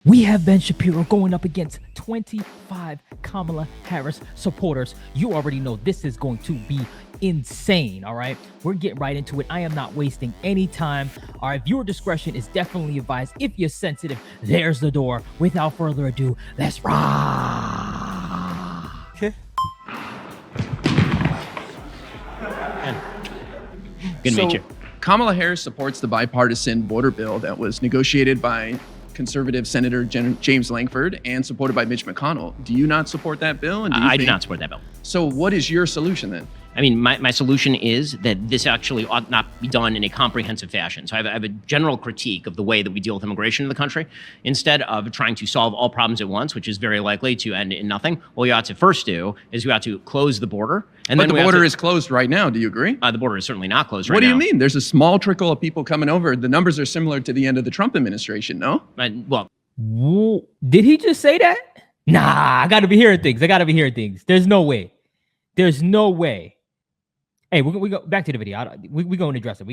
We have Ben Shapiro going up against 25 Kamala Harris supporters. You already know this is going to be insane, all right? We're getting right into it. I am not wasting any time. All right, viewer discretion is definitely advised. If you're sensitive, there's the door. Without further ado, let's rock. Okay. Good to meet you. Kamala Harris supports the bipartisan border bill that was negotiated by conservative Senator James Lankford and supported by Mitch McConnell. Do you not support that bill? And I do not support that bill. So what is your solution then? I mean, my solution is that this actually ought not be done in a comprehensive fashion. So I have a general critique of the way that we deal with immigration in the country. Instead of trying to solve all problems at once, which is very likely to end in nothing, what you ought to first do is we ought to close the border. And but then the border is closed right now. Do you agree? The border is certainly not closed right now. What do you mean? There's a small trickle of people coming over. The numbers are similar to the end of the Trump administration, no? Well, did he just say that? Nah, I gotta be hearing things. There's no way. Hey, we go back to the video. We're going to address it.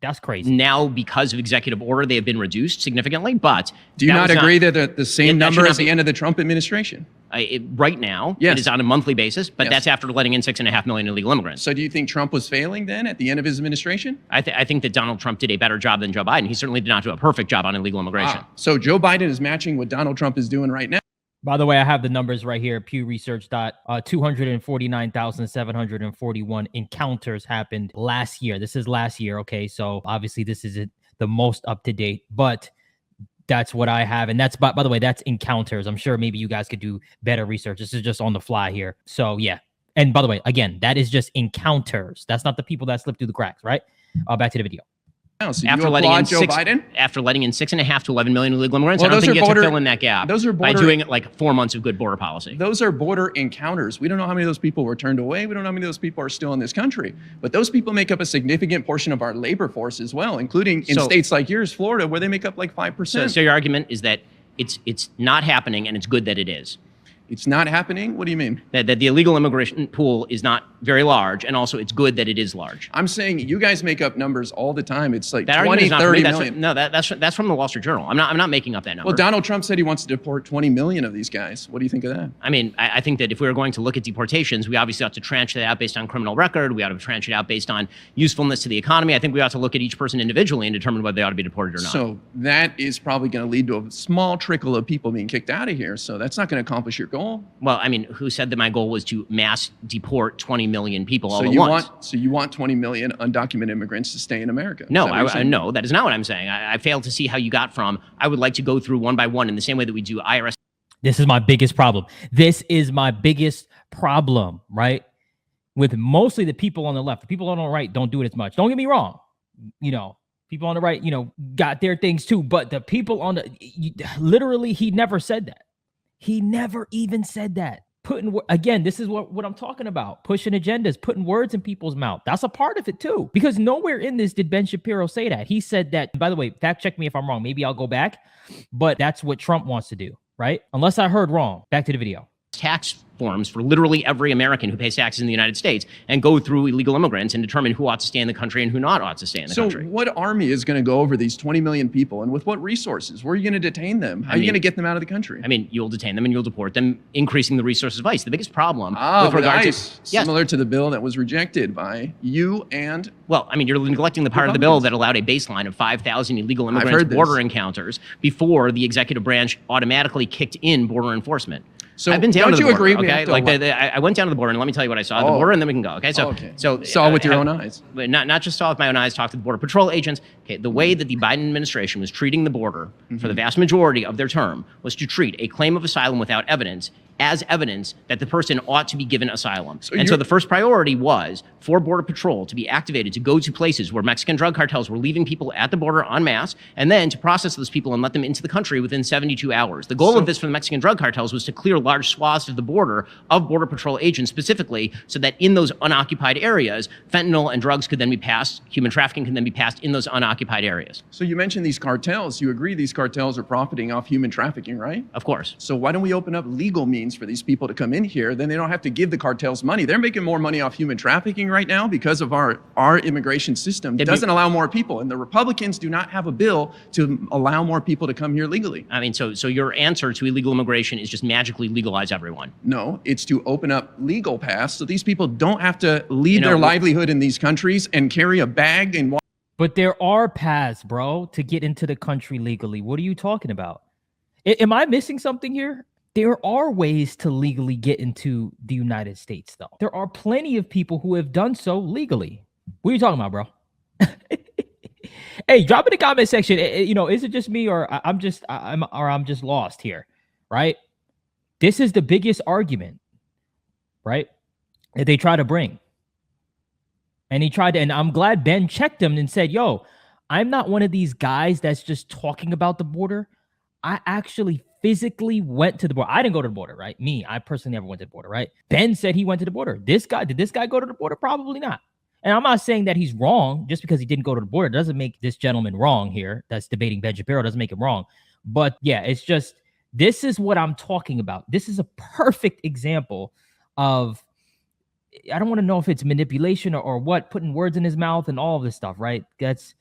That's crazy. Now, because of executive order, they have been reduced significantly. But do you not agree that the same number as the end of the Trump administration? Right now, yes. It is on a monthly basis, but yes. That's after letting in 6.5 million illegal immigrants. So do you think Trump was failing then at the end of his administration? I think that Donald Trump did a better job than Joe Biden. He certainly did not do a perfect job on illegal immigration. So Joe Biden is matching what Donald Trump is doing right now. By the way, I have the numbers right here. Pew Research 249,741 encounters happened last year. This is last year, okay? So obviously this isn't the most up to date, but that's what I have. And that's, by the way, that's encounters. I'm sure maybe you guys could do better research. This is just on the fly here. So yeah. And by the way, again, that is just encounters. That's not the people that slip through the cracks, right? Back to the video. So after letting in Joe Biden? After letting in 6.5 to 11 million illegal immigrants, I don't think you get to fill in that gap by doing like 4 months of good border policy. Those are border encounters. We don't know how many of those people were turned away. We don't know how many of those people are still in this country. But those people make up a significant portion of our labor force as well, including in states like yours, Florida, where they make up like 5%. So your argument is that it's not happening and it's good that it is. It's not happening? What do you mean? That the illegal immigration pool is not very large, and also it's good that it is large. I'm saying you guys make up numbers all the time. It's like that 20, 30 million. No, that's from the Wall Street Journal. I'm not making up that number. Well, Donald Trump said he wants to deport 20 million of these guys. What do you think of that? I mean, I think that if we were going to look at deportations, we obviously ought to tranche that out based on criminal record. We ought to tranche it out based on usefulness to the economy. I think we ought to look at each person individually and determine whether they ought to be deported or not. So that is probably going to lead to a small trickle of people being kicked out of here. So that's not going to accomplish your goal. Well, I mean, who said that my goal was to mass deport 20 million people all at once? So you want 20 million undocumented immigrants to stay in America? No, no, that is not what I'm saying. I failed to see how you got from, I would like to go through one by one in the same way that we do IRS. This is my biggest problem. Right? With mostly the people on the left. The people on the right don't do it as much. Don't get me wrong. You know, people on the right, got their things too. But the people on literally, he never said that. He never even said that. Again, this is what I'm talking about. Pushing agendas, putting words in people's mouth. That's a part of it too. Because nowhere in this did Ben Shapiro say that. He said that, by the way, fact check me if I'm wrong. Maybe I'll go back. But that's what Trump wants to do, right? Unless I heard wrong. Back to the video. Tax forms for literally every American who pays taxes in the United States and go through illegal immigrants and determine who ought to stay in the country and who not ought to stay in the country. So what army is going to go over these 20 million people and with what resources? Where are you going to detain them? How are you going to get them out of the country? I mean, you'll detain them and you'll deport them, increasing the resources of ICE. The biggest problem with regard to similar to the bill that was rejected by you and well, I mean, you're neglecting the part of the bill that allowed a baseline of 5,000 illegal immigrants border encounters before the executive branch automatically kicked in border enforcement. So I've been down to the border, agree? Okay, I went down to the border, and let me tell you what I saw at the border, and then we can go. Okay, so saw with your own eyes, not just saw with my own eyes. Talked to the border patrol agents. Okay, the way that the Biden administration was treating the border for the vast majority of their term was to treat a claim of asylum without evidence as evidence that the person ought to be given asylum. So the first priority was for Border Patrol to be activated to go to places where Mexican drug cartels were leaving people at the border en masse, and then to process those people and let them into the country within 72 hours. The goal of this for the Mexican drug cartels was to clear large swaths of the border of Border Patrol agents specifically so that in those unoccupied areas, fentanyl and drugs could then be passed, human trafficking can then be passed in those unoccupied areas. So you mentioned these cartels. You agree these cartels are profiting off human trafficking, right? Of course. So why don't we open up legal means means for these people to come in here, then they don't have to give the cartels money. They're making more money off human trafficking right now because of our immigration system doesn't allow more people. And the Republicans do not have a bill to allow more people to come here legally. I mean, so your answer to illegal immigration is just magically legalize everyone. No, it's to open up legal paths so these people don't have to leave their livelihood in these countries and carry a bag and walk. But there are paths, bro, to get into the country legally. What are you talking about? Am I missing something here? There are ways to legally get into the United States, though. There are plenty of people who have done so legally. What are you talking about, bro? Hey, drop in the comment section. You know, is it just me, or I'm just lost here, right? This is the biggest argument, right, that they try to bring. And he tried to, and I'm glad Ben checked him and said, yo, I'm not one of these guys that's just talking about the border. I actually physically went to the border. I didn't go to the border, right? I personally never went to the border, right? Ben said he went to the border. Did this guy go to the border? Probably not. And I'm not saying that he's wrong just because he didn't go to the border. It doesn't make this gentleman wrong here. That's debating Ben Shapiro. Doesn't make him wrong. But yeah, it's just, this is what I'm talking about. This is a perfect example of, I don't want to know if it's manipulation or what, putting words in his mouth and all of this stuff, right? That's,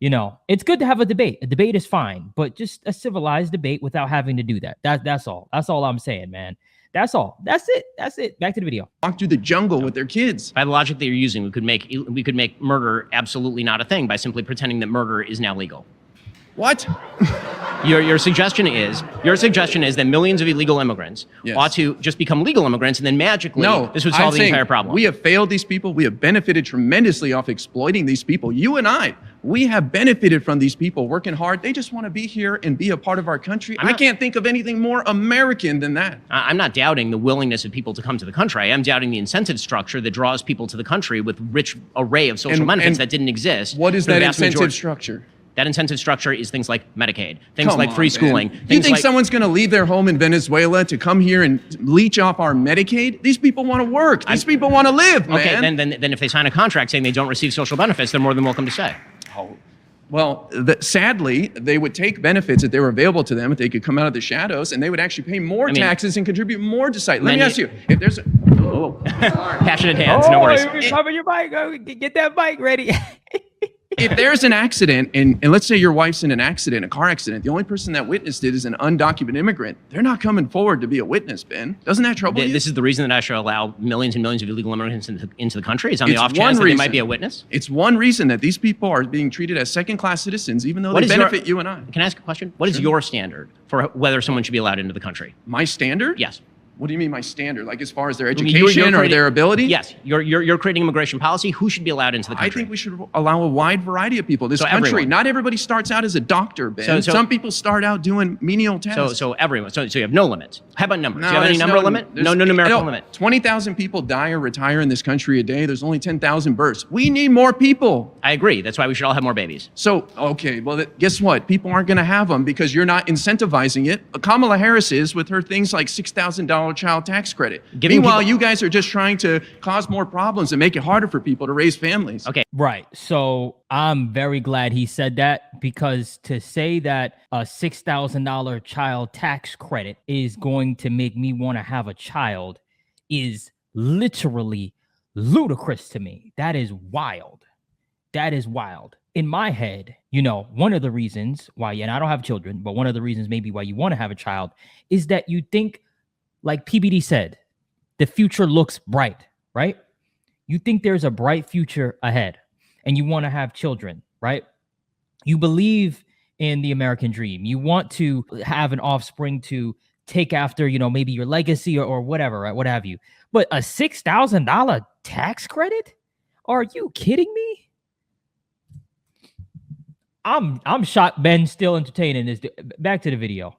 you know, it's good to have a debate. A debate is fine, but just a civilized debate without having to do that. That's all. That's all I'm saying, man. That's all. That's it. That's it. Back to the video. Walk through the jungle with their kids. By the logic that you're using, we could make murder absolutely not a thing by simply pretending that murder is now legal. What? Your suggestion is that millions of illegal immigrants ought to just become legal immigrants, and then magically this would solve the entire problem. We have failed these people. We have benefited tremendously off exploiting these people. You and I, we have benefited from these people working hard. They just want to be here and be a part of our country. I can't think of anything more American than that. I'm not doubting the willingness of people to come to the country. I am doubting the incentive structure that draws people to the country with rich array of social benefits that didn't exist. What is that incentive structure? That incentive structure is things like Medicaid, things like free schooling. You think someone's going to leave their home in Venezuela to come here and leech off our Medicaid? These people want to work. These people want to live, man. Okay, then if they sign a contract saying they don't receive social benefits, they're more than welcome to stay. Oh. Well, sadly, they would take benefits if they were available to them, if they could come out of the shadows, and they would actually pay more taxes and contribute more to society. Let me ask you, if there's a... Passionate hands, no worries. Cover your mic. Get that mic ready. If there's an accident, and let's say your wife's in an accident, a car accident, the only person that witnessed it is an undocumented immigrant, they're not coming forward to be a witness, Ben. Doesn't that trouble you? This is the reason that I should allow millions and millions of illegal immigrants into the country? Is on the off chance that they might be a witness? It's one reason that these people are being treated as second-class citizens, even though they benefit you and I. Can I ask a question? What is your standard for whether someone should be allowed into the country? My standard? Yes. What do you mean my standard? Like as far as their education or their ability? Yes. You're creating immigration policy. Who should be allowed into the country? I think we should allow a wide variety of people. This country, everyone. Not everybody starts out as a doctor, Ben. Some people start out doing menial tasks. So everyone. So you have no limits. How about numbers? Do you have any number limit? No numerical limit. 20,000 people die or retire in this country a day. There's only 10,000 births. We need more people. I agree. That's why we should all have more babies. So, okay, well, guess what? People aren't going to have them because you're not incentivizing it. Kamala Harris is with her things like $6,000 child tax credit. Meanwhile, you guys are just trying to cause more problems and make it harder for people to raise families. Okay. Right. So I'm very glad he said that, because to say that a $6,000 child tax credit is going to make me want to have a child is literally ludicrous to me. That is wild. That is wild. In my head, you know, one of the reasons why, and I don't have children, but one of the reasons maybe why you want to have a child is that you think, like PBD said, the future looks bright, right? You think there's a bright future ahead and you want to have children, right? You believe in the American dream. You want to have an offspring to take after, you know, maybe your legacy or whatever, right? What have you. But a $6,000 tax credit? Are you kidding me? I'm shocked Ben's still entertaining this. Back to the video.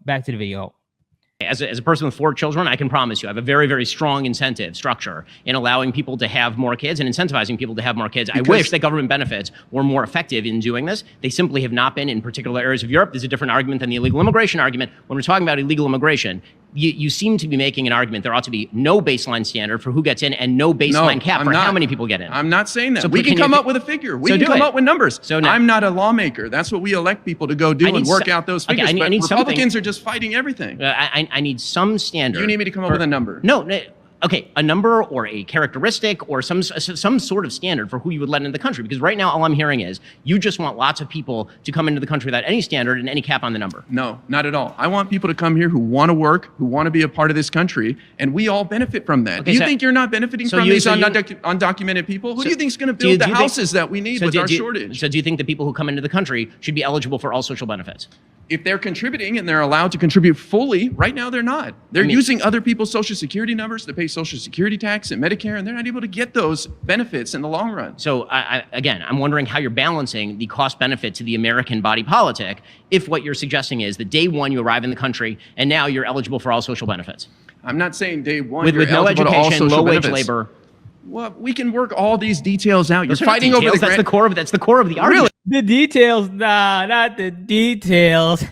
As a person with 4 children, I can promise you I have a very, very strong incentive structure in allowing people to have more kids and incentivizing people to have more kids. I wish that government benefits were more effective in doing this. They simply have not been in particular areas of Europe. There's a different argument than the illegal immigration argument. When we're talking about illegal immigration, you seem to be making an argument there ought to be no baseline standard for who gets in and no baseline cap for how many people get in. I'm not saying that. So we can come up with a figure. We can come up with numbers. So now, I'm not a lawmaker. That's what we elect people to go do and work out those figures. Okay, but Republicans are just fighting everything. I need some standard. You need me to come up with a number. No. Okay, a number or a characteristic or some sort of standard for who you would let into the country. Because right now, all I'm hearing is you just want lots of people to come into the country without any standard and any cap on the number. No, not at all. I want people to come here who want to work, who want to be a part of this country, and we all benefit from that. Okay, do you think you're not benefiting from these undocumented people? Who do you think is going to build the houses that we need with our shortage? So do you think the people who come into the country should be eligible for all social benefits? If they're contributing and they're allowed to contribute fully, right now they're not. They're using other people's Social Security numbers to pay Social Security tax and Medicare, and they're not able to get those benefits in the long run. So again, I'm wondering how you're balancing the cost benefit to the American body politic if what you're suggesting is that day one you arrive in the country and now you're eligible for all social benefits. I'm not saying day one with no education, low wage labor. Well, we can work all these details out. You're fighting over the that's the core of the argument. Really? The details, nah, not the details.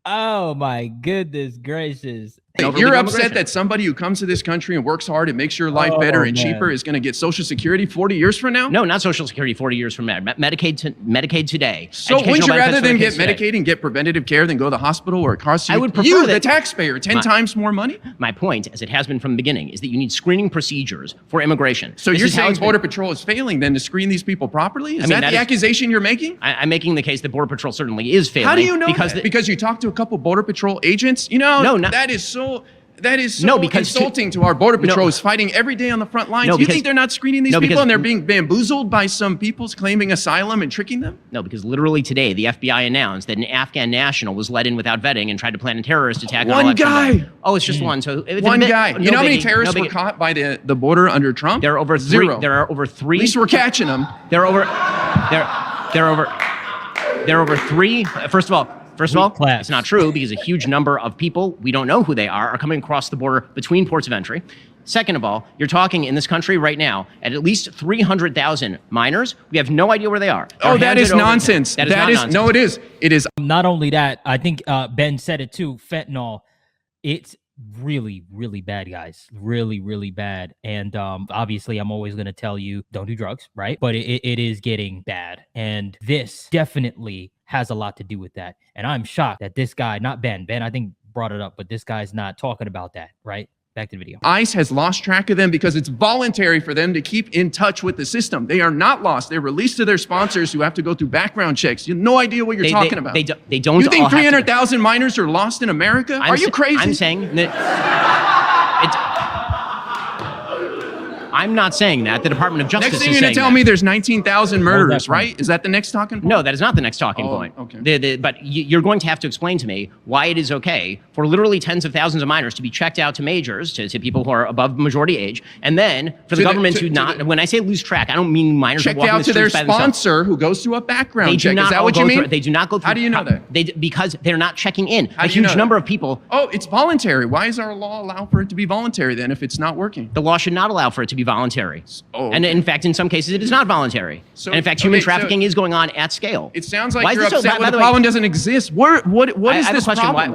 Oh my goodness gracious. You're upset that somebody who comes to this country and works hard and makes your life better and cheaper is going to get Social Security 40 years from now? No, not Social Security 40 years from now. Medicaid today. So wouldn't you rather than get Medicaid and get preventative care than go to the hospital where it costs you, the taxpayer, 10 times more money? My point, as it has been from the beginning, is that you need screening procedures for immigration. So you're saying Border Patrol is failing then to screen these people properly? Is that the accusation you're making? I'm making the case that Border Patrol certainly is failing. How do you know that? Because you talked to a couple Border Patrol agents? You know, that is so insulting to our Border Patrol fighting every day on the front lines. You think they're not screening these people and they're being bamboozled by some people claiming asylum and tricking them? No, because literally today, the FBI announced that an Afghan national was let in without vetting and tried to plan a terrorist attack on election day. Oh, it's just one. So one guy. You know how many terrorists were caught by the border under Trump? There are over zero. There are over three. At least we're catching them. There are over three. First of all, it's not true because a huge number of people, we don't know who they are coming across the border between ports of entry. Second of all, you're talking in this country right now at least 300,000 minors. We have no idea where they are. That is nonsense. That is nonsense. No, it is. It is. Not only that, I think Ben said it too, fentanyl, it's really, really bad, guys. Really, really bad. And obviously, I'm always going to tell you, don't do drugs, right? But it is getting bad. And this definitely has a lot to do with that. And I'm shocked that this guy, not Ben, I think brought it up, but this guy's not talking about that, right? Back to the video. ICE has lost track of them because it's voluntary for them to keep in touch with the system. They are not lost. They're released to their sponsors who have to go through background checks. You have no idea what you're talking about. They don't. You think 300,000 minors are lost in America? Are you crazy? I'm saying that I'm not saying that. The Department of Justice is saying that. Next thing you're going to tell me there's 19,000 murderers, right? Is that the next talking point? No, that is not the next talking point. Okay. But you're going to have to explain to me why it is okay for literally tens of thousands of minors to be checked out to majors, to people who are above majority age, and then for the government to not, when I say lose track, I don't mean minors checked walking out the to their streets by themselves. sponsor who goes through a background check. Is that what you mean? They do not go through. How do you know that? Because they're not checking in. A huge number of people. Oh, it's voluntary. Why does our law allow for it to be voluntary then if it's not working? The law should not allow for it to be voluntary. Oh, okay. And in fact, in some cases, it is not voluntary. And in fact, human trafficking is going on at scale. It sounds like you're upset when the problem doesn't exist. What is this problem?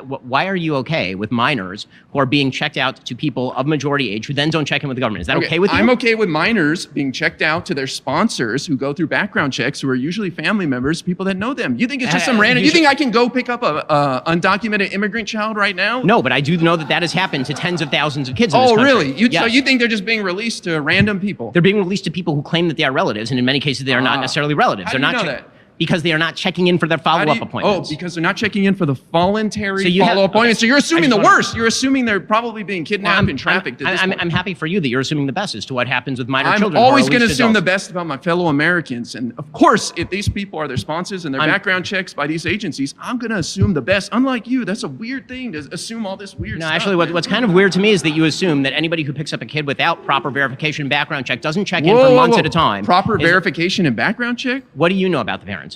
Why are you okay with minors who are being checked out to people of majority age who then don't check in with the government? Is that okay with you? I'm okay with minors being checked out to their sponsors who go through background checks who are usually family members, people that know them. You think it's just some random? You think I can go pick up a undocumented immigrant child right now? No, but I do know that has happened to tens of thousands of kids in this country. Oh, really? So you think they're just being released to random people? They're being released to people who claim that they are relatives, and in many cases, they are not necessarily relatives. How do you know that? Because they are not checking in for their follow-up appointments. Oh, because they're not checking in for the voluntary follow-up appointments. So you're assuming the worst. You're assuming they're probably being kidnapped and trafficked. I'm happy for you that you're assuming the best as to what happens with minor children. I'm always going to assume the best about my fellow Americans. And of course, if these people are their sponsors and their background checks by these agencies, I'm going to assume the best. Unlike you, that's a weird thing to assume all this weird stuff. No, actually, what's kind of weird to me is that you assume that anybody who picks up a kid without proper verification and background check doesn't check in for months at a time. Proper verification and background check? What do you know about the parents?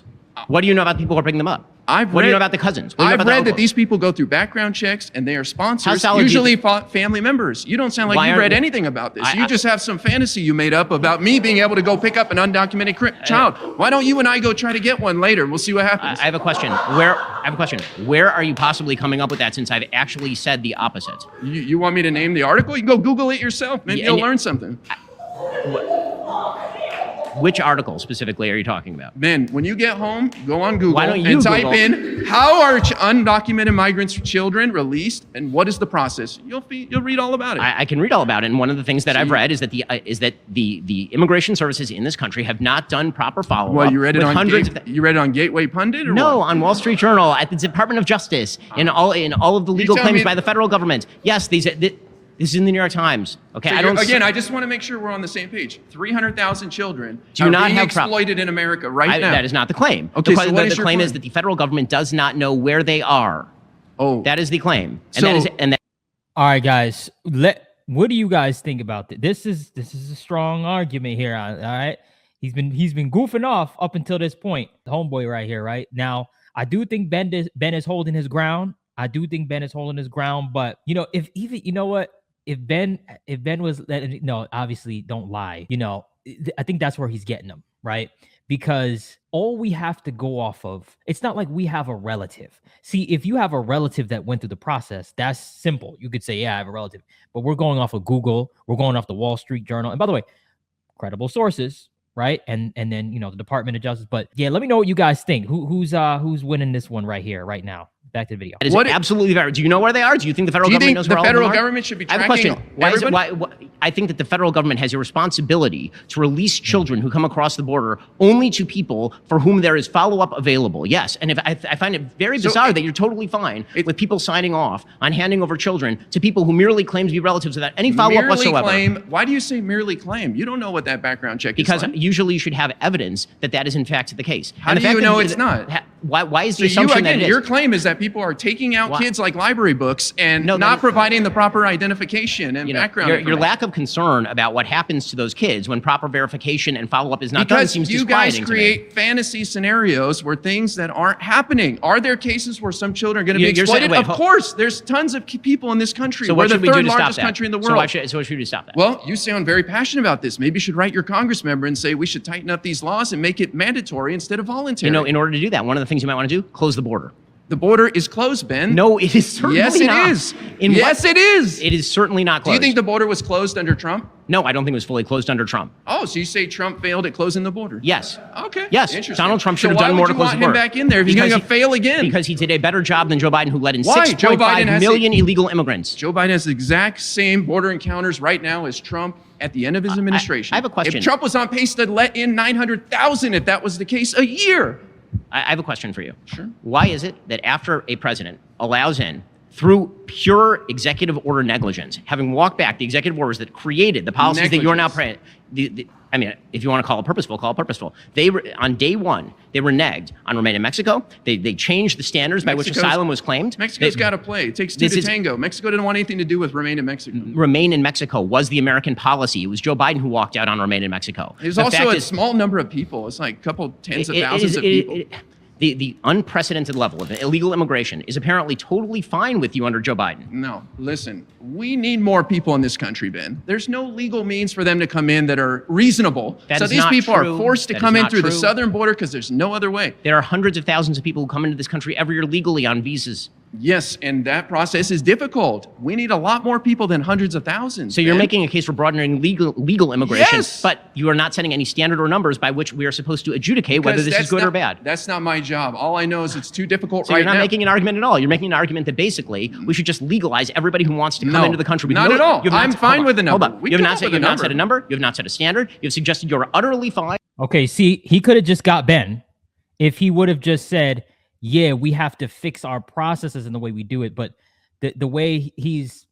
What do you know about the people who are picking them up? What do you know about the cousins? What do you know I've about the read that uncles? these people go through background checks and they are sponsors, solid do you usually family members. You don't sound like you read anything about this. You just have some fantasy you made up about me being able to go pick up an undocumented child. Why don't you and I go try to get one later? We'll see what happens. I have a question. Where are you possibly coming up with that, since I've actually said the opposite? You want me to name the article? You can go Google it yourself. Maybe you'll learn something. Which article specifically are you talking about? Ben, when you get home, go on Google you and type Google? in how are undocumented migrants' children released and what is the process. You'll read all about it. I can read all about it, and one of the things that I've read is that the immigration services in this country have not done proper follow-up. Well, you read it on Gateway Pundit or No, what? on Wall Street Journal, at the Department of Justice, in all of the legal tell claims me- by the federal government. Yes, this is in the New York Times. Okay, So I just want to make sure we're on the same page. 300,000 children Do are not being have exploited in America now. That is not the claim. Okay, so the what is the your claim claim? is that the federal government does not know where they are. Oh, That is the claim. So- All right, guys. What do you guys think about this? This is a strong argument here. All right, he's been goofing off up until this point. The homeboy right here, right now. I do think Ben is holding his ground. But if Ben was obviously don't lie. I think that's where he's getting them, right? Because all we have to go off of, it's not like we have a relative. See, if you have a relative that went through the process, that's simple. You could say, yeah, I have a relative. But we're going off of Google. We're going off the Wall Street Journal. And by the way, credible sources, right? And then, the Department of Justice. But yeah, let me know what you guys think. Who's winning this one right here, right now? Back to the video. That is absolutely fair. Do you know where they are? Do you think the federal government knows where all of them are? the federal government should be I have a tracking question. everybody? I think that the federal government has a responsibility to release children who come across the border only to people for whom there is follow-up available. Yes, and I find it very bizarre that you're totally fine with people signing off on handing over children to people who merely claim to be relatives without any follow-up whatsoever. Why do you say merely claim? You don't know what that background check Because is like. usually you should have evidence that is in fact the case. How do you know it's not? Why is the So assumption that it is? your claim is that people are taking out kids like library books and No, that not is- providing the proper identification and background your information. lack of concern about what happens to those kids when proper verification and follow-up is not done Because seems you guys disquieting to me. create fantasy scenarios where things that aren't happening. Are there cases where some children are going to be You're saying- exploited? wait, Of course, there's tons of people in this country. So We're what the should we do third to stop largest that? country in the So world. what should we do to stop that? Well, you sound very passionate about this. Maybe you should write your Congress member and say we should tighten up these laws and make it mandatory instead of voluntary. in order to do that, one of the things you might want to do, close the border. The border is closed, Ben. No, it is certainly Yes, it not. is. Yes, it is. It is certainly not Do closed. you think the border was closed under Trump? No, I don't think it was fully closed under Trump. Oh, so you say Trump failed at closing the border? Yes. Okay. Yes. Interesting. Donald Trump should have So done more to why would close you the want border. him back in there if he's Because going to fail again? Because he did a better job than Joe Biden, who let in Why? Joe Biden 6.5 has million illegal immigrants. Joe Biden has the exact same border encounters right now as Trump at the end of his administration. I have a question. If Trump was on pace to let in 900,000, if that was the case, a year. I have a question for you. Sure. Why is it that after a president allows in, through pure executive order negligence, having walked back the executive orders that created the policies that you're now praying, I mean, if you want to call it purposeful, call it purposeful. On day one, they reneged on Remain in Mexico. They changed the standards by which asylum was claimed. Mexico's got to play. It takes two to tango. Mexico didn't want anything to do with Remain in Mexico. Remain in Mexico was the American policy. It was Joe Biden who walked out on Remain in Mexico. There's also a small number of people. It's like a couple tens of thousands of people. The unprecedented level of illegal immigration is apparently totally fine with you under Joe Biden. No, listen, we need more people in this country, Ben. There's no legal means for them to come in that are reasonable. So these people are forced to come in through the southern border because there's no other way. There are hundreds of thousands of people who come into this country every year legally on visas. Yes, and that process is difficult. We need a lot more people than hundreds of thousands. So you're making a case for broadening legal immigration, Yes! but you are not setting any standard or numbers by which we are supposed to adjudicate whether this is good or bad. That's not my job. All I know is it's too difficult So right you're not now. making an argument at all. You're making an argument that basically we should just legalize everybody who wants to come into the country. Not at all. I'm fine with the number. Hold on. You have not set a number. You have not set a standard. You have suggested you're utterly fine. Okay, see, he could have just got Ben if he would have just said, yeah, we have to fix our processes and the way we do it. But the way he's,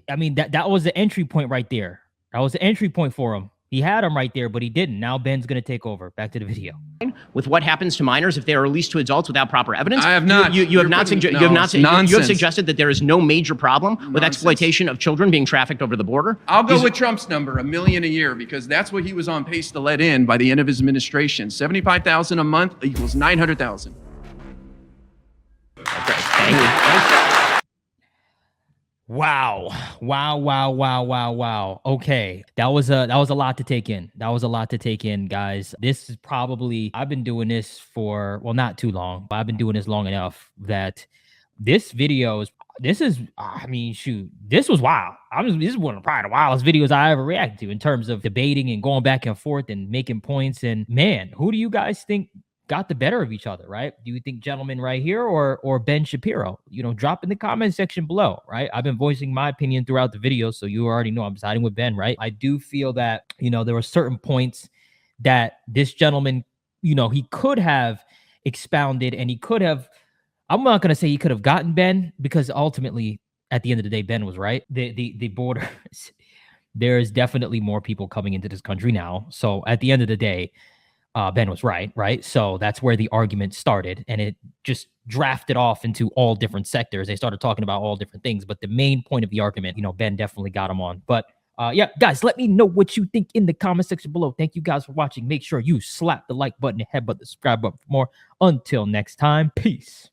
I mean, that was the entry point right there. That was the entry point for him. He had him right there, but he didn't. Now Ben's going to take over. Back to the video. With what happens to minors if they are released to adults without proper evidence? I have not. You have not suggested that there is no major problem with exploitation of children being trafficked over the border? I'll go with Trump's number, 1 million a year, because that's what he was on pace to let in by the end of his administration. 75,000 a month equals 900,000. Wow. Wow. Okay. That was a lot to take in. That was a lot to take in, guys. This is probably, I've been doing this for, well, not too long, but I've been doing this long enough that this video is, I mean, shoot, this was wild. This is one of probably the wildest videos I ever reacted to in terms of debating and going back and forth and making points. And man, who do you guys think got the better of each other, right? Do you think gentleman right here or Ben Shapiro? You know, drop in the comment section below, right? I've been voicing my opinion throughout the video, so you already know I'm siding with Ben, right? I do feel that, you know, there were certain points that this gentleman, you know, he could have expounded and he could have, I'm not going to say he could have gotten Ben, because ultimately at the end of the day, Ben was right. The border, there's definitely more people coming into this country now. So at the end of the day, Ben was right? So that's where the argument started, and it just drafted off into all different sectors. They started talking about all different things, but the main point of the argument, you know, Ben definitely got him on. But yeah, guys, let me know what you think in the comment section below. Thank you guys for watching. Make sure you slap the like button and headbutt the subscribe button for more. Until next time, peace.